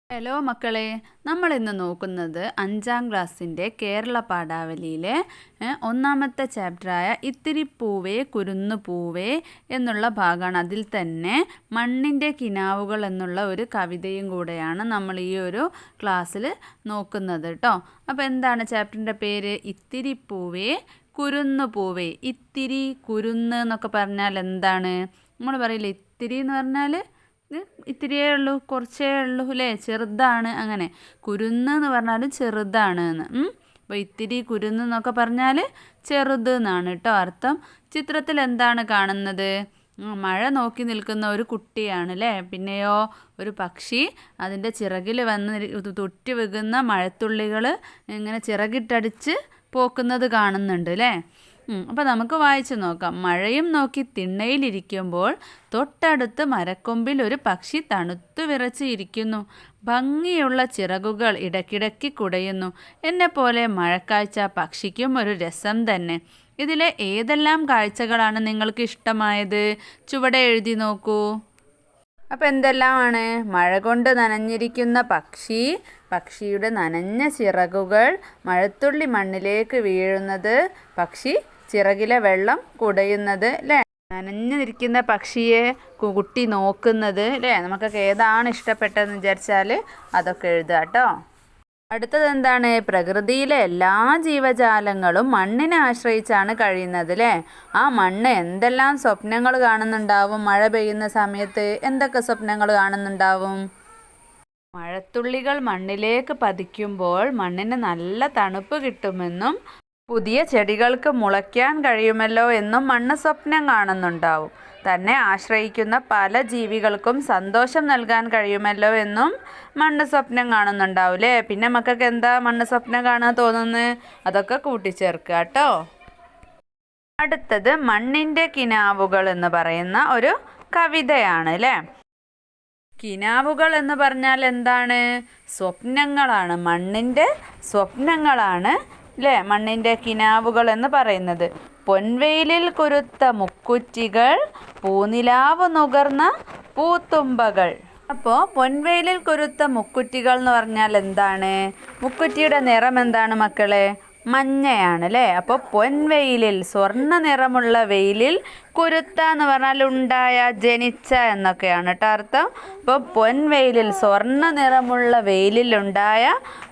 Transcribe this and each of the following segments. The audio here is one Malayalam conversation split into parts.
ഹലോ മക്കളെ, നമ്മൾ ഇന്ന് നോക്കുന്നത് 5ാം ക്ലാസ്സിൻ്റെ കേരള പാഠാവലിയിലെ ഒന്നാമത്തെ ചാപ്റ്ററായ ഇത്തിരി പൂവേ കുരുന്നു പൂവേ എന്നുള്ള ഭാഗമാണ്. അതിൽ തന്നെ മണ്ണിൻ്റെ കിനാവുകൾ എന്നുള്ള ഒരു കവിതയും കൂടെയാണ് നമ്മൾ ഈ ഒരു ക്ലാസ്സിൽ നോക്കുന്നത് കേട്ടോ. അപ്പോൾ എന്താണ് ചാപ്റ്ററിൻ്റെ പേര്? ഇത്തിരി പൂവേ കുരുന്നു പൂവേ. ഇത്തിരി കുരുന്ന് എന്നൊക്കെ പറഞ്ഞാൽ എന്താണ്? നമ്മൾ പറയില്ലേ ഇത്തിരി എന്ന് പറഞ്ഞാൽ ഇത്തിരിയേ ഉള്ളൂ, കുറച്ചേ ഉള്ളൂ അല്ലേ, ചെറുതാണ്. അങ്ങനെ കുരുന്ന് എന്ന് പറഞ്ഞാലും ചെറുതാണ് എന്ന്. അപ്പോൾ ഇത്തിരി കുരുന്ന് എന്നൊക്കെ പറഞ്ഞാൽ ചെറുത് എന്നാണ് കേട്ടോ അർത്ഥം. ചിത്രത്തിൽ എന്താണ് കാണുന്നത്? മഴ നോക്കി നിൽക്കുന്ന ഒരു കുട്ടിയാണ് അല്ലേ. പിന്നെയോ ഒരു പക്ഷി അതിൻ്റെ ചിറകിൽ വന്ന് തുറ്റി വെക്കുന്ന മഴത്തുള്ളികൾ ഇങ്ങനെ ചിറകിട്ടടിച്ച് പോക്കുന്നത് കാണുന്നുണ്ട് അല്ലേ. അപ്പോൾ നമുക്ക് വായിച്ചു നോക്കാം. മഴയും നോക്കി തിണ്ണയിലിരിക്കുമ്പോൾ തൊട്ടടുത്ത് മരക്കൊമ്പിൽ ഒരു പക്ഷി തണുത്തു വിറച്ച് ഇരിക്കുന്നു. ഭംഗിയുള്ള ചിറകുകൾ ഇടയ്ക്കിടയ്ക്ക് കുടയുന്നു. എന്നെപ്പോലെ മഴക്കാഴ്ച പക്ഷിക്കും ഒരു രസം തന്നെ. ഇതിലെ ഏതെല്ലാം കാഴ്ചകളാണ് നിങ്ങൾക്ക് ഇഷ്ടമായത്? ചുവടെ എഴുതി നോക്കൂ. അപ്പോൾ എന്തെല്ലാമാണ്? മഴ കൊണ്ട് നനഞ്ഞിരിക്കുന്ന പക്ഷി, പക്ഷിയുടെ നനഞ്ഞ ചിറകുകൾ, മഴത്തുള്ളി മണ്ണിലേക്ക് വീഴുന്നത്, പക്ഷി ചിറകിലെ വെള്ളം കുടയുന്നത് അല്ലേ. നനഞ്ഞിരിക്കുന്ന പക്ഷിയെ കുട്ടി നോക്കുന്നത് അല്ലേ. നമുക്കൊക്കെ ഏതാണ് ഇഷ്ടപ്പെട്ടതെന്ന് വിചാരിച്ചാൽ അതൊക്കെ എഴുതുക കേട്ടോ. അടുത്തത് എന്താണ്? പ്രകൃതിയിലെ എല്ലാ ജീവജാലങ്ങളും മണ്ണിനെ ആശ്രയിച്ചാണ് കഴിയുന്നത് അല്ലേ. ആ മണ്ണ് എന്തെല്ലാം സ്വപ്നങ്ങൾ കാണുന്നുണ്ടാവും? മഴ പെയ്യുന്ന സമയത്ത് എന്തൊക്കെ സ്വപ്നങ്ങൾ കാണുന്നുണ്ടാവും? മഴത്തുള്ളികൾ മണ്ണിലേക്ക് പതിക്കുമ്പോൾ മണ്ണിന് നല്ല തണുപ്പ് കിട്ടുമെന്നും പുതിയ ചെടികൾക്ക് മുളയ്ക്കാൻ കഴിയുമല്ലോ എന്നും മണ്ണ് സ്വപ്നം കാണുന്നുണ്ടാവും. തന്നെ ആശ്രയിക്കുന്ന പല ജീവികൾക്കും സന്തോഷം നൽകാൻ കഴിയുമല്ലോ എന്നും മണ്ണ് സ്വപ്നം കാണുന്നുണ്ടാവും അല്ലേ. പിന്നെ മക്കൾക്ക് എന്താ മണ്ണ് സ്വപ്നം കാണാൻ തോന്നുന്നത്? അതൊക്കെ കൂട്ടിച്ചേർക്കുക കേട്ടോ. അടുത്തത് മണ്ണിൻ്റെ കിനാവുകൾ എന്ന് പറയുന്ന ഒരു കവിതയാണ് അല്ലേ. കിനാവുകൾ എന്ന് പറഞ്ഞാൽ എന്താണ്? സ്വപ്നങ്ങളാണ്, മണ്ണിൻ്റെ സ്വപ്നങ്ങളാണ് അല്ലേ മണ്ണിൻ്റെ കിനാവുകൾ എന്ന് പറയുന്നത്. പൊൻവെയിലിൽ കുരുത്ത മുക്കുറ്റികൾ, പൂനിലാവ് നുകർന്ന പൂത്തുമ്പകൾ. അപ്പോൾ പൊൻവെയിലിൽ കുരുത്ത മുക്കുറ്റികൾ എന്ന് പറഞ്ഞാൽ എന്താണ്? മുക്കുറ്റിയുടെ നിറം എന്താണ് മക്കളെ? മഞ്ഞയാണ് അല്ലേ. അപ്പോൾ പൊൻവെയിലിൽ, സ്വർണ്ണ നിറമുള്ള വെയിലിൽ, കുരുത്ത എന്ന് പറഞ്ഞാൽ ഉണ്ടായ, ജനിച്ച എന്നൊക്കെയാണ് കേട്ടോ അർത്ഥം. അപ്പോൾ പൊൻവെയിലിൽ, സ്വർണ്ണ നിറമുള്ള വെയിലിൽ ഉണ്ടായ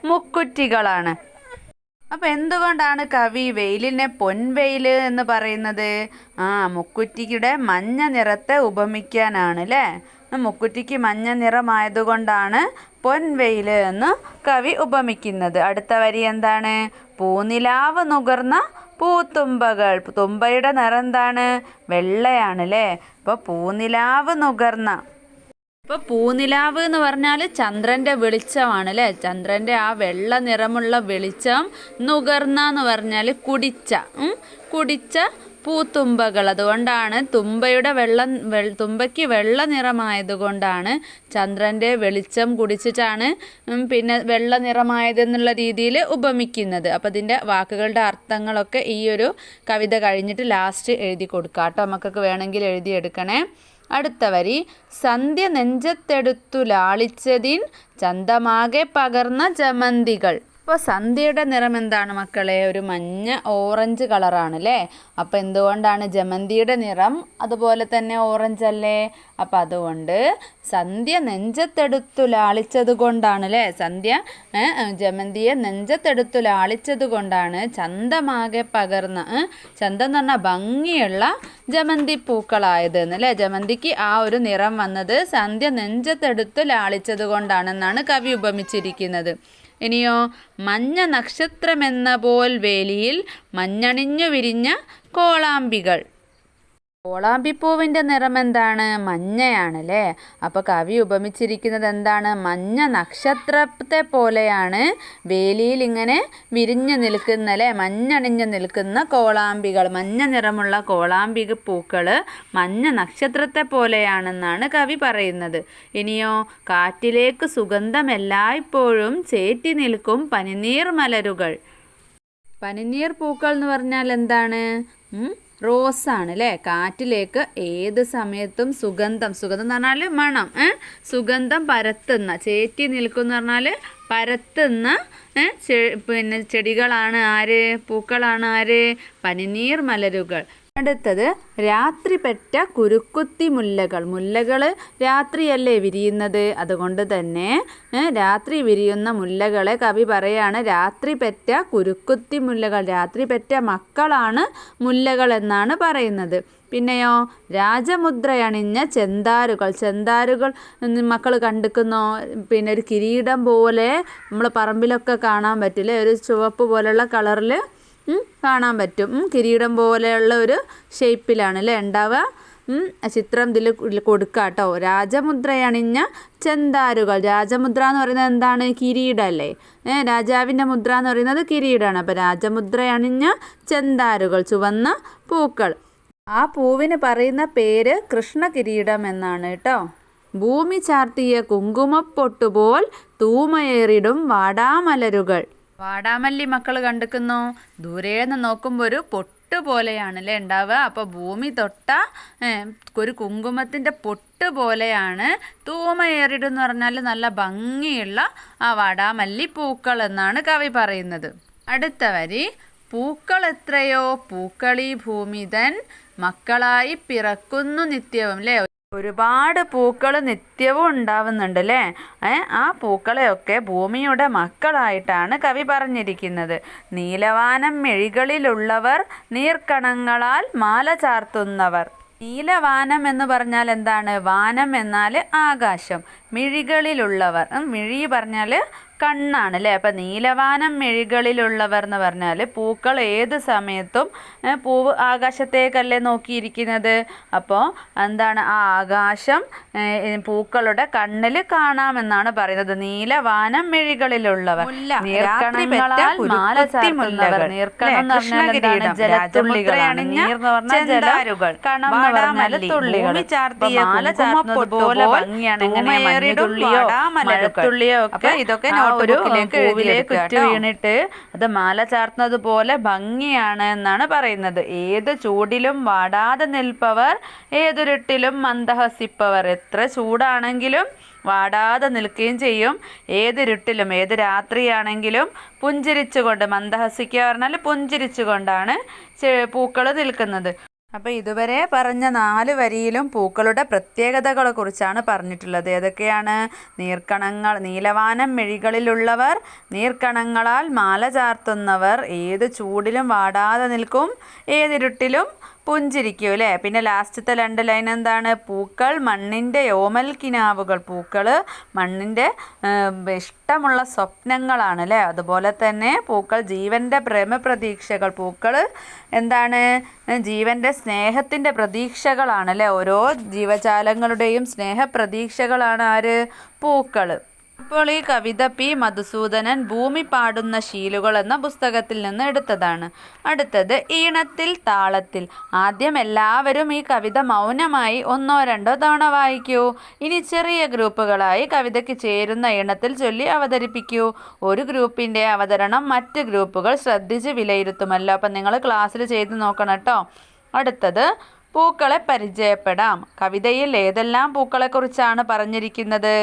മുക്കുറ്റികളാണ്. അപ്പോൾ എന്തുകൊണ്ടാണ് കവി വെയിലിനെ പൊൻവെയിൽ എന്ന് പറയുന്നത്? മുക്കുറ്റിയുടെ മഞ്ഞ നിറത്തെ ഉപമിക്കാനാണ് അല്ലേ. മുക്കുറ്റിക്ക് മഞ്ഞ നിറമായതുകൊണ്ടാണ് പൊൻവെയിൽ എന്ന് കവി ഉപമിക്കുന്നത്. അടുത്ത വരി എന്താണ്? പൂനിലാവ് നുകർന്ന പൂത്തുമ്പകൾ. തുമ്പയുടെ നിറം എന്താണ്? വെള്ളയാണ് അല്ലേ. അപ്പോൾ പൂനിലാവ് നുകർന്ന. ഇപ്പോൾ പൂനിലാവ് എന്ന് പറഞ്ഞാൽ ചന്ദ്രൻ്റെ വെളിച്ചമാണ് അല്ലേ. ചന്ദ്രൻ്റെ ആ വെള്ള നിറമുള്ള വെളിച്ചം. നുകർന്ന എന്ന് പറഞ്ഞാൽ കുടിച്ച പൂത്തുമ്പകൾ. അതുകൊണ്ടാണ് തുമ്പയ്ക്ക് വെള്ള നിറമായതുകൊണ്ടാണ് ചന്ദ്രൻ്റെ വെളിച്ചം കുടിച്ചിട്ടാണ് പിന്നെ വെള്ള നിറമായതെന്നുള്ള രീതിയിൽ ഉപമിക്കുന്നത്. അപ്പോൾ ഇതിൻ്റെ വാക്കുകളുടെ അർത്ഥങ്ങളൊക്കെ ഈ ഒരു കവിത കഴിഞ്ഞിട്ട് ലാസ്റ്റ് എഴുതി കൊടുക്കാം കേട്ടോ. നമുക്കൊക്കെ വേണമെങ്കിൽ എഴുതിയെടുക്കണേ. അടുത്ത വരി, സന്ധ്യ നെഞ്ചത്തെടുത്തു ലാളിച്ചതിൻ ചന്തമാകെ പകർന്ന ജമന്തികൾ. അപ്പോൾ സന്ധ്യയുടെ നിറം എന്താണ് മക്കളെ? ഒരു മഞ്ഞ ഓറഞ്ച് കളറാണ് അല്ലേ. അപ്പോൾ എന്തുകൊണ്ടാണ് ജമന്തിയുടെ നിറം അതുപോലെ തന്നെ ഓറഞ്ച് അല്ലേ. അപ്പം അതുകൊണ്ട് സന്ധ്യ നെഞ്ചത്തെടുത്തു ലാളിച്ചത് കൊണ്ടാണ് അല്ലേ. സന്ധ്യ ജമന്തിയെ നെഞ്ചത്തെടുത്തു ലാളിച്ചത് കൊണ്ടാണ് ചന്തമാകെ പകർന്ന, ചന്തം എന്ന് പറഞ്ഞാൽ ഭംഗിയുള്ള ജമന്തി പൂക്കളായത് എന്നല്ലേ. ജമന്തിക്ക് ആ ഒരു നിറം വന്നത് സന്ധ്യ നെഞ്ചത്തെടുത്തു ലാളിച്ചത് കൊണ്ടാണെന്നാണ് കവി ഉപമിച്ചിരിക്കുന്നത്. ഇനിയോ, മഞ്ഞ നക്ഷത്രമെന്ന പോൽ വേലിയിൽ മഞ്ഞണിഞ്ഞു വിരിഞ്ഞ കോളാമ്പികൾ. കോളാമ്പിപ്പൂവിൻ്റെ നിറം എന്താണ്? മഞ്ഞയാണല്ലേ. അപ്പോൾ കവി ഉപമിച്ചിരിക്കുന്നത് എന്താണ്? മഞ്ഞ നക്ഷത്രത്തെ പോലെയാണ് വേലിയിൽ ഇങ്ങനെ വിരിഞ്ഞു നിൽക്കുന്ന അല്ലേ, മഞ്ഞണിഞ്ഞു നിൽക്കുന്ന കോളാമ്പികൾ. മഞ്ഞ നിറമുള്ള കോളാമ്പിക പൂക്കൾ മഞ്ഞ നക്ഷത്രത്തെ പോലെയാണെന്നാണ് കവി പറയുന്നത്. ഇനിയോ, കാറ്റിലേക്ക് സുഗന്ധം എല്ലായ്പ്പോഴും ചേറ്റി നിൽക്കും പനിനീർ മലരുകൾ. പനിനീർ പൂക്കൾ എന്ന് പറഞ്ഞാൽ എന്താണ്? റോസാണ് അല്ലേ. കാറ്റിലേക്ക് ഏത് സമയത്തും സുഗന്ധം എന്ന് പറഞ്ഞാൽ മണം, സുഗന്ധം പരത്തുന്ന, ചേറ്റി നിൽക്കുന്ന പറഞ്ഞാൽ പരത്തുന്ന പിന്നെ ചെടികളാണ് ആര്, പൂക്കളാണ് ആര്, പനിനീർ മലരുകൾ. അടുത്തത് രാത്രി പെറ്റ കുരുക്കുത്തി മുല്ലകൾ. മുല്ലകൾ രാത്രിയല്ലേ വിരിയുന്നത്, അതുകൊണ്ട് തന്നെ രാത്രി വിരിയുന്ന മുല്ലകളെ കവി പറയാണ് രാത്രി പെറ്റ കുരുക്കുത്തി മുല്ലകൾ. രാത്രി പെറ്റ മക്കളാണ് മുല്ലകൾ എന്നാണ് പറയുന്നത്. പിന്നെയോ രാജമുദ്രയണിഞ്ഞ ചെന്താരുകൾ. ചെന്താരുകൾ മക്കൾ കണ്ടിക്കുന്നോ? പിന്നെ ഒരു കിരീടം പോലെ നമ്മൾ പറമ്പിലൊക്കെ കാണാൻ പറ്റില്ലേ, ഒരു ചുവപ്പ് പോലെയുള്ള കളറിൽ കാണാൻ പറ്റും. കിരീടം പോലെയുള്ള ഒരു ഷേപ്പിലാണ് അല്ലേ ഉണ്ടാവുക. ചിത്രം ഇതിൽ കൊടുക്കുക കേട്ടോ. രാജമുദ്രയണിഞ്ഞ ചെന്താരുകൾ. രാജമുദ്ര എന്ന് പറയുന്നത് എന്താണ്? കിരീടമല്ലേ. രാജാവിൻ്റെ മുദ്ര എന്ന് പറയുന്നത് കിരീടമാണ്. അപ്പോൾ രാജമുദ്രയണിഞ്ഞ ചെന്താരുകൾ, ചുവന്ന പൂക്കൾ. ആ പൂവിന് പറയുന്ന പേര് കൃഷ്ണകിരീടം എന്നാണ് കേട്ടോ. ഭൂമി ചാർത്തിയ കുങ്കുമപ്പൊട്ടുപോൽ തൂമയേറിടും വാടാമലരുകൾ. വാടാമല്ലി മക്കൾ കണ്ടിക്കുന്നോ? ദൂരേന്ന് നോക്കുമ്പോൾ ഒരു പൊട്ട് പോലെയാണല്ലേ ഉണ്ടാവുക. അപ്പോൾ ഭൂമി തൊട്ട ഒരു കുങ്കുമത്തിൻ്റെ പൊട്ട് പോലെയാണ് തൂമയേറിടും എന്ന് പറഞ്ഞാൽ നല്ല ഭംഗിയുള്ള ആ വാടാമല്ലി പൂക്കൾ എന്നാണ് കവി പറയുന്നത്. അടുത്ത വരി, പൂക്കൾ എത്രയോ പൂക്കളീ ഭൂമിതൻ മക്കളായി പിറക്കുന്നു നിത്യവും. അല്ലേ, ഒരുപാട് പൂക്കൾ നിത്യവും ഉണ്ടാവുന്നുണ്ട് അല്ലേ. ആ പൂക്കളെയൊക്കെ ഭൂമിയുടെ മക്കളായിട്ടാണ് കവി പറഞ്ഞിരിക്കുന്നത്. നീലവാനം മെഴികളിലുള്ളവർ നീർക്കണങ്ങളാൽ മാല ചാർത്തുന്നവർ. നീലവാനം എന്ന് പറഞ്ഞാൽ എന്താണ്? വാനം എന്നാൽ ആകാശം, മിഴികളിലുള്ളവർ, മിഴി പറഞ്ഞാൽ കണ്ണാണ് അല്ലേ. അപ്പം നീലവാനം മെഴികളിലുള്ളവർ എന്ന് പറഞ്ഞാൽ പൂക്കൾ ഏത് സമയത്തും പൂവ് ആകാശത്തേക്കല്ലേ നോക്കിയിരിക്കുന്നത്. അപ്പോൾ എന്താണ്? ആ ആകാശം പൂക്കളുടെ കണ്ണിൽ കാണാമെന്നാണ് പറയുന്നത്. നീലവാനം മെഴികളിലുള്ളവർ, നീർക്കണങ്ങളാൽ മാല ചാർത്തുന്നവർ. നീർക്കണം എന്ന് പറഞ്ഞാൽ ജലത്തുള്ളികളാണ്. നീർ എന്ന് പറഞ്ഞാൽ ജലം, കണം എന്ന് പറഞ്ഞാൽ തുള്ളികൾ. മാല ചാർത്തുന്നത് പോലെ ഭംഗിയാണ്. മഴത്തുള്ളിയോ ഒക്കെ ഇതൊക്കെ ഒരു പൂവിലേക്ക് ഉറ്റു വീണിട്ട് അത് മാല ചാർത്തുന്നത് പോലെ ഭംഗിയാണ് എന്നാണ് പറയുന്നത്. ഏത് ചൂടിലും വാടാതെ നിൽപ്പവർ, ഏതൊരുട്ടിലും മന്ദഹസിപ്പവർ. എത്ര ചൂടാണെങ്കിലും വാടാതെ നിൽക്കുകയും ചെയ്യും. ഏതിരുട്ടിലും, ഏത് രാത്രിയാണെങ്കിലും പുഞ്ചിരിച്ചുകൊണ്ട്, മന്ദഹസിക്കുക പറഞ്ഞാൽ പുഞ്ചിരിച്ചുകൊണ്ടാണ് പൂക്കൾ നിൽക്കുന്നത്. അപ്പോൾ ഇതുവരെ പറഞ്ഞ 4 വരിയിലും പൂക്കളുടെ പ്രത്യേകതകളെ കുറിച്ചാണ് പറഞ്ഞിട്ടുള്ളത്. ഏതൊക്കെയാണ്? നീർക്കണങ്ങൾ, നീലവാനം മെഴികളിലുള്ളവർ, നീർക്കണങ്ങളാൽ മാല ചാർത്തുന്നവർ, ഏത് ചൂടിലും വാടാതെ നിൽക്കും, ഏതിരുട്ടിലും പുഞ്ചിരിക്കും അല്ലേ. പിന്നെ ലാസ്റ്റത്തെ 2 ലൈൻ എന്താണ്? പൂക്കൾ മണ്ണിൻ്റെ ഓമൽ കിനാവുകൾ. പൂക്കൾ മണ്ണിൻ്റെ ഇഷ്ടമുള്ള സ്വപ്നങ്ങളാണ് അല്ലേ. അതുപോലെ തന്നെ പൂക്കൾ ജീവൻ്റെ പ്രേമപ്രതീക്ഷകൾ. പൂക്കൾ എന്താണ്? ജീവൻ്റെ സ്നേഹത്തിൻ്റെ പ്രതീക്ഷകളാണ് അല്ലേ. ഓരോ ജീവജാലങ്ങളുടെയും സ്നേഹപ്രതീക്ഷകളാണ് ആര്? പൂക്കൾ. ഇപ്പോൾ ഈ കവിത പി മധുസൂദനൻ ഭൂമി പാടുന്ന ശീലുകൾ എന്ന പുസ്തകത്തിൽ നിന്ന് എടുത്തതാണ്. അടുത്തത് ഈണത്തിൽ താളത്തിൽ. ആദ്യം എല്ലാവരും ഈ കവിത മൗനമായി 1-2 തവണ വായിക്കൂ. ഇനി ചെറിയ ഗ്രൂപ്പുകളായി കവിതയ്ക്ക് ചേരുന്ന ഈണത്തിൽ ചൊല്ലി അവതരിപ്പിക്കൂ. ഒരു ഗ്രൂപ്പിൻ്റെ അവതരണം മറ്റ് ഗ്രൂപ്പുകൾ ശ്രദ്ധിച്ച് വിലയിരുത്തുമല്ലോ. അപ്പം നിങ്ങൾ ക്ലാസ്സിൽ ചെയ്ത് നോക്കണം കേട്ടോ. അടുത്തത് പൂക്കളെ പരിചയപ്പെടാം. കവിതയിൽ ഏതെല്ലാം പൂക്കളെക്കുറിച്ചാണ് പറഞ്ഞിരിക്കുന്നത്?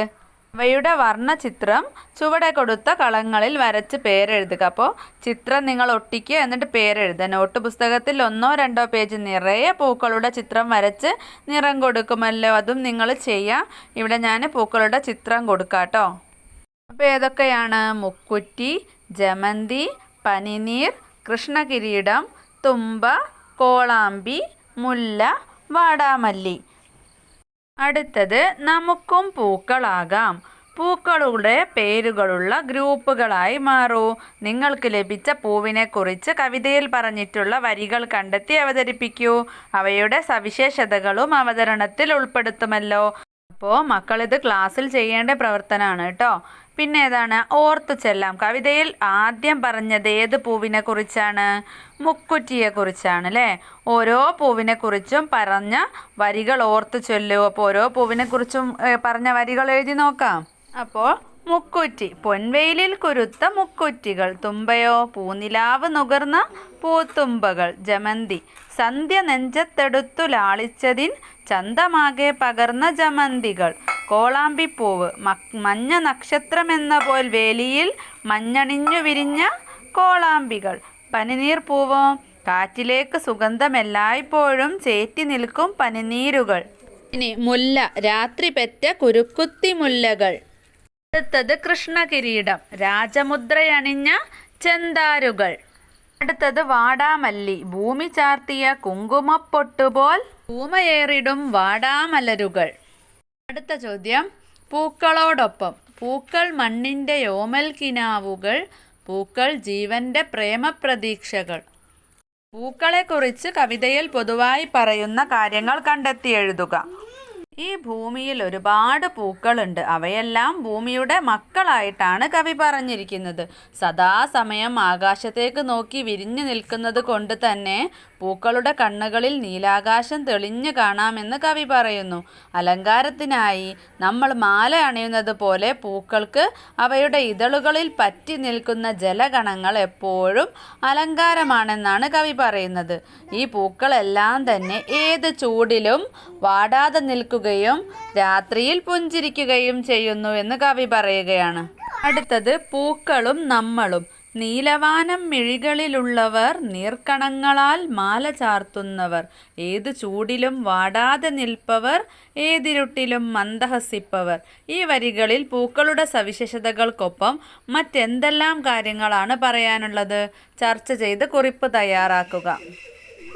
അവയുടെ വർണ്ണചിത്രം ചുവടെ കൊടുത്ത കളങ്ങളിൽ വരച്ച് പേരെഴുതുക. അപ്പോൾ ചിത്രം നിങ്ങൾ ഒട്ടിക്കുക, എന്നിട്ട് പേരെഴുതുക. നോട്ട് പുസ്തകത്തിൽ 1-2 പേജ് നിറയെ പൂക്കളുടെ ചിത്രം വരച്ച് നിറം കൊടുക്കുമല്ലോ, അതും നിങ്ങൾ ചെയ്യുക. ഇവിടെ ഞാൻ പൂക്കളുടെ ചിത്രം കൊടുക്കാം കേട്ടോ. അപ്പോൾ ഏതൊക്കെയാണ്? മുക്കുറ്റി, ജമന്തി, പനിനീർ, കൃഷ്ണകിരീടം, തുമ്പ, കോളാമ്പി, മുല്ല, വാടാമല്ലി. അടുത്തത് നമുക്കും പൂക്കളാകാം. പൂക്കളുടെ പേരുകളുള്ള ഗ്രൂപ്പുകളായി മാറൂ. നിങ്ങൾക്ക് ലഭിച്ച പൂവിനെക്കുറിച്ച് കവിതയിൽ പറഞ്ഞിട്ടുള്ള വരികൾ കണ്ടെത്തി അവതരിപ്പിക്കൂ. അവയുടെ സവിശേഷതകളും അവതരണത്തിൽ ഉൾപ്പെടുത്തുമല്ലോ. അപ്പോൾ മക്കളിത് ക്ലാസ്സിൽ ചെയ്യേണ്ട പ്രവർത്തനമാണ് കേട്ടോ. പിന്നെ ഏതാണ്? ഓർത്തു ചെല്ലാം. കവിതയിൽ ആദ്യം പറഞ്ഞത് ഏത് പൂവിനെ കുറിച്ചാണ്? മുക്കുറ്റിയെ കുറിച്ചാണ് അല്ലേ. ഓരോ പൂവിനെ കുറിച്ചും പറഞ്ഞ വരികൾ ഓർത്തു ചൊല്ലൂ. അപ്പോൾ ഓരോ പൂവിനെ കുറിച്ചും പറഞ്ഞ വരികൾ എഴുതി നോക്കാം. അപ്പോൾ മുക്കുറ്റി. പൊൻവെയിലിൽ കുരുത്ത മുക്കുറ്റികൾ. തുമ്പയോ പൂനിലാവ് നുകർന്ന പൂത്തുമ്പകൾ. ജമന്തി. സന്ധ്യ നെഞ്ചത്തെടുത്തു ലാളിച്ചതിൻ ചന്തമാകെ പകർന്ന ജമന്തികൾ. കോളാമ്പിപ്പൂവ്. മഞ്ഞ നക്ഷത്രമെന്ന പോൽ വേലിയിൽ മഞ്ഞണിഞ്ഞു വിരിഞ്ഞ കോളാമ്പികൾ. പനിനീർപ്പൂവോ. കാറ്റിലേക്ക് സുഗന്ധമെല്ലായ്പ്പോഴും ചേറ്റി നിൽക്കും പനിനീരുകൾ. ഇനി മുല്ല. രാത്രി പെറ്റ കുരുക്കുത്തി മുല്ലകൾ. അടുത്തത് കൃഷ്ണകിരീടം. രാജമുദ്രയണിഞ്ഞ ചെന്താരുകൾ. അടുത്തത് വാടാമല്ലി. ഭൂമി ചാർത്തിയ കുങ്കുമപ്പൊട്ടുപോൽ ഭൂമയേറിടും വാടാമലരുകൾ. അടുത്ത ചോദ്യം. പൂക്കളോടൊപ്പം. പൂക്കൾ മണ്ണിൻ്റെ യോമൽ കിനാവുകൾ. പൂക്കൾ ജീവന്റെ പ്രേമപ്രതീക്ഷകൾ. പൂക്കളെക്കുറിച്ച് കവിതയിൽ പൊതുവായി പറയുന്ന കാര്യങ്ങൾ കണ്ടെത്തി എഴുതുക. ഈ ഭൂമിയിൽ ഒരുപാട് പൂക്കളുണ്ട്. അവയെല്ലാം ഭൂമിയുടെ മക്കളായിട്ടാണ് കവി പറഞ്ഞിരിക്കുന്നത്. സദാസമയം ആകാശത്തേക്ക് നോക്കി വിരിഞ്ഞു നിൽക്കുന്നത് കൊണ്ട് തന്നെ പൂക്കളുടെ കണ്ണുകളിൽ നീലാകാശം തെളിഞ്ഞു കാണാമെന്ന് കവി പറയുന്നു. അലങ്കാരത്തിനായി നമ്മൾ മാല അണിയുന്നത് പോലെ പൂക്കൾക്ക് അവയുടെ ഇതളുകളിൽ പറ്റി നിൽക്കുന്ന ജലഗണങ്ങൾ എപ്പോഴും അലങ്കാരമാണെന്നാണ് കവി പറയുന്നത്. ഈ പൂക്കളെല്ലാം തന്നെ ഏത് ചൂടിലും വാടാതെ നിൽക്കുകയും രാത്രിയിൽ പുഞ്ചിരിക്കുകയും ചെയ്യുന്നു എന്ന് കവി പറയുകയാണ്. അടുത്തത് പൂക്കളും നമ്മളും. നീലവാനം മിഴികളിലുള്ളവർ, നീർക്കണങ്ങളാൽ മാല ചാർത്തുന്നവർ, ഏതു ചൂടിലും വാടാതെ നിൽപ്പവർ, ഏതിരുട്ടിലും മന്ദഹസിപ്പവർ. ഈ വരികളിൽ പൂക്കളുടെ സവിശേഷതകൾക്കൊപ്പം മറ്റെന്തെല്ലാം കാര്യങ്ങളാണ് പറയാനുള്ളത്? ചർച്ച ചെയ്ത് കുറിപ്പ് തയ്യാറാക്കുക.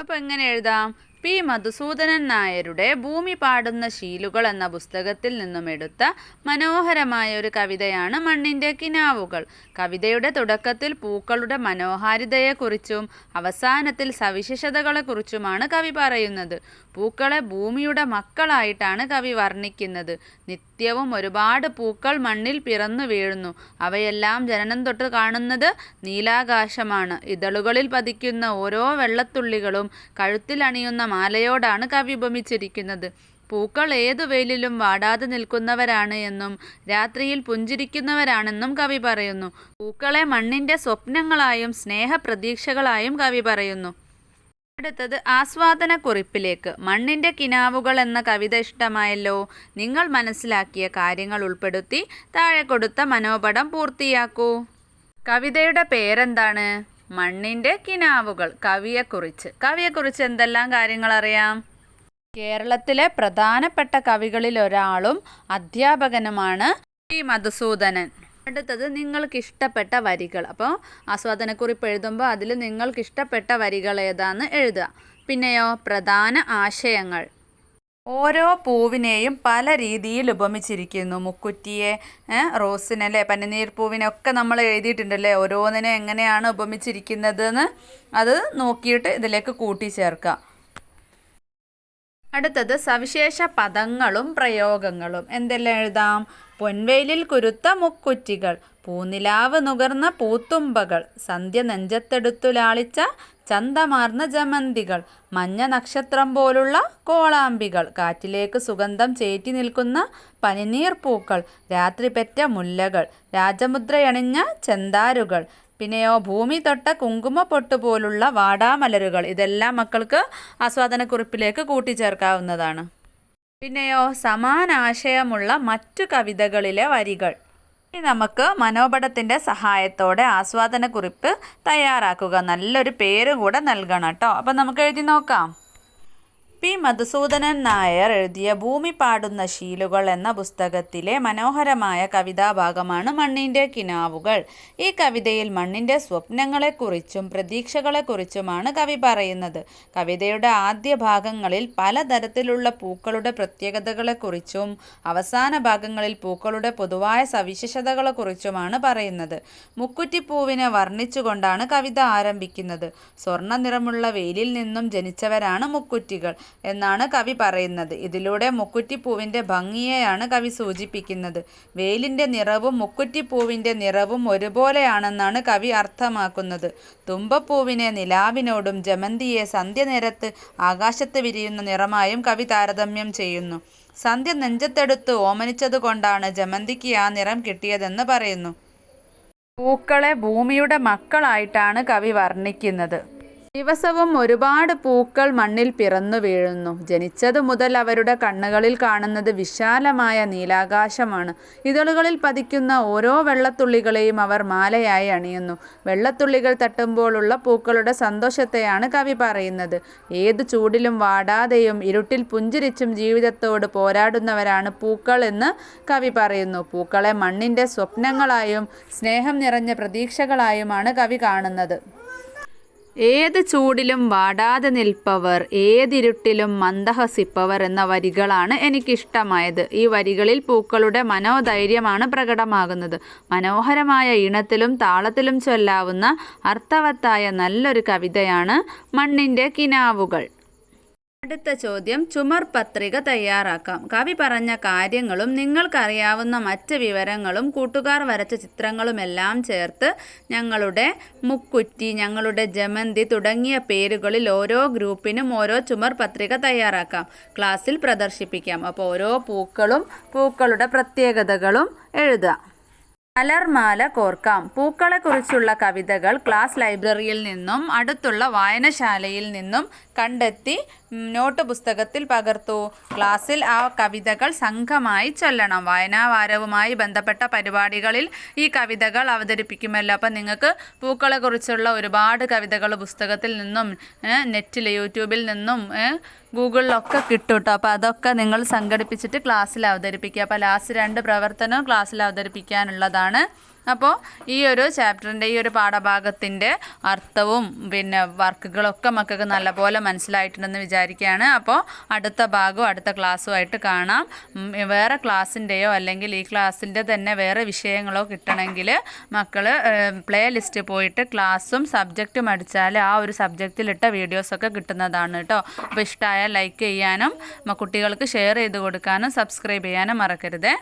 അപ്പോൾ എങ്ങനെ എഴുതാം? പി മധുസൂദനൻ നായരുടെ ഭൂമി പാടുന്ന ശീലുകൾ എന്ന പുസ്തകത്തിൽ നിന്നും എടുത്ത മനോഹരമായ ഒരു കവിതയാണ് മണ്ണിൻ്റെ കിനാവുകൾ. കവിതയുടെ തുടക്കത്തിൽ പൂക്കളുടെ മനോഹാരിതയെക്കുറിച്ചും അവസാനത്തിൽ സവിശേഷതകളെക്കുറിച്ചുമാണ് കവി പറയുന്നത്. പൂക്കളെ ഭൂമിയുടെ മക്കളായിട്ടാണ് കവി വർണ്ണിക്കുന്നത്. നിത്യവും ഒരുപാട് പൂക്കൾ മണ്ണിൽ പിറന്നു വീഴുന്നു. അവയെല്ലാം ജനനം തൊട്ട് കാണുന്നത് നീലാകാശമാണ്. ഇതളുകളിൽ പതിക്കുന്ന ഓരോ വെള്ളത്തുള്ളികളും കഴുത്തിൽ അണിയുന്ന മാലയോടാണ് കവി ഉപമിച്ചിരിക്കുന്നത്. പൂക്കൾ ഏതു വെയിലിലും വാടാതെ നിൽക്കുന്നവരാണ് എന്നും രാത്രിയിൽ പുഞ്ചിരിക്കുന്നവരാണെന്നും കവി പറയുന്നു. പൂക്കളെ മണ്ണിൻ്റെ സ്വപ്നങ്ങളായും സ്നേഹപ്രതീക്ഷകളായും കവി പറയുന്നു. അടുത്തത് ആസ്വാദനക്കുറിപ്പിലേക്ക്. മണ്ണിൻ്റെ കിനാവുകൾ എന്ന കവിത ഇഷ്ടമായല്ലോ. നിങ്ങൾ മനസ്സിലാക്കിയ കാര്യങ്ങൾ ഉൾപ്പെടുത്തി താഴെ കൊടുത്ത മനോപടം പൂർത്തിയാക്കൂ. കവിതയുടെ പേരെന്താണ്? മണ്ണിൻ്റെ കിനാവുകൾ. കവിയെക്കുറിച്ച് എന്തെല്ലാം കാര്യങ്ങൾ അറിയാം? കേരളത്തിലെ പ്രധാനപ്പെട്ട കവികളിൽ ഒരാളും അധ്യാപകനുമാണ് പി മധുസൂദനൻ. അടുത്തത് നിങ്ങൾക്കിഷ്ടപ്പെട്ട വരികൾ. അപ്പോൾ ആസ്വാദനക്കുറിപ്പ് എഴുതുമ്പോൾ അതിൽ നിങ്ങൾക്കിഷ്ടപ്പെട്ട വരികൾ ഏതാന്ന് എഴുതുക. പിന്നെയോ പ്രധാന ആശയങ്ങൾ. ഓരോ പൂവിനെയും പല രീതിയിൽ ഉപമിച്ചിരിക്കുന്നു. മുക്കുറ്റിയെ, റോസിനല്ലേ, പനിനീർ പൂവിനൊക്കെ നമ്മൾ എഴുതിയിട്ടുണ്ടല്ലേ. ഓരോന്നിനെ എങ്ങനെയാണ് ഉപമിച്ചിരിക്കുന്നതെന്ന് അത് നോക്കിയിട്ട് ഇതിലേക്ക് കൂട്ടിച്ചേർക്കാം. അടുത്തത് സവിശേഷ പദങ്ങളും പ്രയോഗങ്ങളും. എന്തെല്ലാം എഴുതാം? പൊൻവെയിലിൽ കുരുത്ത മുക്കുറ്റികൾ, പൂനിലാവ് നുകർന്ന പൂത്തുമ്പകൾ, സന്ധ്യ നെഞ്ചത്തെടുത്തു ലാളിച്ച ചന്തമാർന്ന ജമന്തികൾ, മഞ്ഞ നക്ഷത്രം പോലുള്ള കോളാമ്പികൾ, കാറ്റിലേക്ക് സുഗന്ധം ചേറ്റി നിൽക്കുന്ന പനിനീർ പൂക്കൾ, രാത്രി പെറ്റ മുല്ലകൾ, രാജമുദ്രയണിഞ്ഞ ചെന്താരുകൾ, പിന്നെയോ ഭൂമി തൊട്ട കുങ്കുമപ്പൊട്ട് പോലുള്ള വാടാമലരുകൾ. ഇതെല്ലാം മക്കൾക്ക് ആസ്വാദനക്കുറിപ്പിലേക്ക് കൂട്ടിച്ചേർക്കാവുന്നതാണ്. പിന്നെയോ സമാനാശയമുള്ള മറ്റു കവിതകളിലെ വരികൾ. ഇനി നമുക്ക് മനോപടത്തിൻ്റെ സഹായത്തോടെ ആസ്വാദനക്കുറിപ്പ് തയ്യാറാക്കുക. നല്ലൊരു പേര് കൂടെ നൽകണം കേട്ടോ. അപ്പം നമുക്ക് എഴുതി നോക്കാം. പി മധുസൂദനൻ നായർ എഴുതിയ ഭൂമി പാടുന്ന ശീലുകൾ എന്ന പുസ്തകത്തിലെ മനോഹരമായ കവിതാഭാഗമാണ് മണ്ണിൻ്റെ കിനാവുകൾ. ഈ കവിതയിൽ മണ്ണിൻ്റെ സ്വപ്നങ്ങളെക്കുറിച്ചും പ്രതീക്ഷകളെക്കുറിച്ചുമാണ് കവി പറയുന്നത്. കവിതയുടെ ആദ്യ ഭാഗങ്ങളിൽ പലതരത്തിലുള്ള പൂക്കളുടെ പ്രത്യേകതകളെക്കുറിച്ചും അവസാന ഭാഗങ്ങളിൽ പൂക്കളുടെ പൊതുവായ സവിശേഷതകളെക്കുറിച്ചുമാണ് പറയുന്നത്. മുക്കുറ്റിപ്പൂവിനെ വർണ്ണിച്ചുകൊണ്ടാണ് കവിത ആരംഭിക്കുന്നത്. സ്വർണ്ണ നിറമുള്ള വെയിലിൽ നിന്നും ജനിച്ചവരാണ് മുക്കുറ്റികൾ. എന്നാണ് കവി പറയുന്നത്. ഇതിലൂടെ മുക്കുറ്റിപ്പൂവിൻ്റെ ഭംഗിയെയാണ് കവി സൂചിപ്പിക്കുന്നത്. വെയിലിൻ്റെ നിറവും മുക്കുറ്റിപ്പൂവിൻ്റെ നിറവും ഒരുപോലെയാണെന്നാണ് കവി അർത്ഥമാക്കുന്നത്. തുമ്പപ്പൂവിനെ നിലാവിനോടും ജമന്തിയെ സന്ധ്യനേരത്ത് ആകാശത്ത് വിരിയുന്ന നിറമായും കവി താരതമ്യം ചെയ്യുന്നു. സന്ധ്യ നെഞ്ചത്തെടുത്ത് ഓമനിച്ചതുകൊണ്ടാണ് ജമന്തിക്ക് ആ നിറം കിട്ടിയതെന്ന് പറയുന്നു. പൂക്കളെ ഭൂമിയുടെ മക്കളായിട്ടാണ് കവി വർണ്ണിക്കുന്നത്. ദിവസവും ഒരുപാട് പൂക്കൾ മണ്ണിൽ പിറന്നു വീഴുന്നു. ജനിച്ചതു മുതൽ അവരുടെ കണ്ണുകളിൽ കാണുന്നത് വിശാലമായ നീലാകാശമാണ്. ഇതളുകളിൽ പതിക്കുന്ന ഓരോ വെള്ളത്തുള്ളികളെയും അവർ മാലയായി അണിയുന്നു. വെള്ളത്തുള്ളികൾ തട്ടുമ്പോഴുള്ള പൂക്കളുടെ സന്തോഷത്തെയാണ് കവി പറയുന്നത്. ഏത് ചൂടിലും വാടാതെയും ഇരുട്ടിൽ പുഞ്ചിരിച്ചും ജീവിതത്തോട് പോരാടുന്നവരാണ് പൂക്കൾ എന്ന് കവി പറയുന്നു. പൂക്കളെ മണ്ണിൻ്റെ സ്വപ്നങ്ങളായും സ്നേഹം നിറഞ്ഞ പ്രതീക്ഷകളായുമാണ് കവി കാണുന്നത്. ഏത് ചൂടിലും വാടാതെ നിൽപ്പവർ, ഏതിരുട്ടിലും മന്ദഹസിപ്പവർ എന്ന വരികളാണ് എനിക്കിഷ്ടമായത്. ഈ വരികളിൽ പൂക്കളുടെ മനോധൈര്യമാണ് പ്രകടമാകുന്നത്. മനോഹരമായ ഈണത്തിലും താളത്തിലും ചൊല്ലാവുന്ന അർത്ഥവത്തായ നല്ലൊരു കവിതയാണ് മണ്ണിൻ്റെ കിനാവുകൾ. അടുത്ത ചോദ്യം, ചുമർ പത്രിക തയ്യാറാക്കാം. കവി പറഞ്ഞ കാര്യങ്ങളും നിങ്ങൾക്കറിയാവുന്ന മറ്റ് വിവരങ്ങളും കൂട്ടുകാർ വരച്ച ചിത്രങ്ങളുമെല്ലാം ചേർത്ത് ഞങ്ങളുടെ മുക്കുറ്റി, ഞങ്ങളുടെ ജമന്തി തുടങ്ങിയ പേരുകളിൽ ഓരോ ഗ്രൂപ്പിനും ഓരോ ചുമർ പത്രിക തയ്യാറാക്കാം. ക്ലാസ്സിൽ പ്രദർശിപ്പിക്കാം. അപ്പോൾ ഓരോ പൂക്കളും പൂക്കളുടെ പ്രത്യേകതകളും എഴുതാം. മലർമാല കോർക്കാം. പൂക്കളെക്കുറിച്ചുള്ള കവിതകൾ ക്ലാസ് ലൈബ്രറിയിൽ നിന്നും അടുത്തുള്ള വായനശാലയിൽ നിന്നും കണ്ടെത്തി നോട്ട് പുസ്തകത്തിൽ പകർത്തു. ക്ലാസ്സിൽ ആ കവിതകൾ സംഘമായി ചൊല്ലണം. വായനാവാരവുമായി ബന്ധപ്പെട്ട പരിപാടികളിൽ ഈ കവിതകൾ അവതരിപ്പിക്കുമല്ലോ. അപ്പം നിങ്ങൾക്ക് പൂക്കളെക്കുറിച്ചുള്ള ഒരുപാട് കവിതകൾ പുസ്തകത്തിൽ നിന്നും നെറ്റിൽ യൂട്യൂബിൽ നിന്നും ഗൂഗിളിലൊക്കെ കിട്ടും കേട്ടോ. അപ്പോൾ അതൊക്കെ നിങ്ങൾ സംഘടിപ്പിച്ചിട്ട് ക്ലാസ്സിൽ അവതരിപ്പിക്കുക. അപ്പോൾ ലാസ്റ്റ് 2 പ്രവർത്തനവും ക്ലാസ്സിൽ അവതരിപ്പിക്കാനുള്ളതാണ്. അപ്പോൾ ഈ ഒരു ചാപ്റ്ററിൻ്റെ ഈ ഒരു പാഠഭാഗത്തിൻ്റെ അർത്ഥവും പിന്നെ വർക്കുകളൊക്കെ മക്കൾക്ക് നല്ലപോലെ മനസ്സിലായിട്ടുണ്ടെന്ന് വിചാരിക്കുകയാണ്. അപ്പോൾ അടുത്ത ഭാഗവും അടുത്ത ക്ലാസ്സുമായിട്ട് കാണാം. വേറെ ക്ലാസ്സിൻ്റെയോ അല്ലെങ്കിൽ ഈ ക്ലാസ്സിൻ്റെ തന്നെ വേറെ വിഷയങ്ങളോ കിട്ടണമെങ്കിൽ മക്കൾ പ്ലേ ലിസ്റ്റ് പോയിട്ട് ക്ലാസ്സും സബ്ജക്റ്റും അടിച്ചാൽ ആ ഒരു സബ്ജക്റ്റിലിട്ട വീഡിയോസൊക്കെ കിട്ടുന്നതാണ് കേട്ടോ. അപ്പോൾ ഇഷ്ടമായാൽ ലൈക്ക് ചെയ്യാനും കുട്ടികൾക്ക് ഷെയർ ചെയ്ത് കൊടുക്കാനും സബ്സ്ക്രൈബ് ചെയ്യാനും മറക്കരുത്.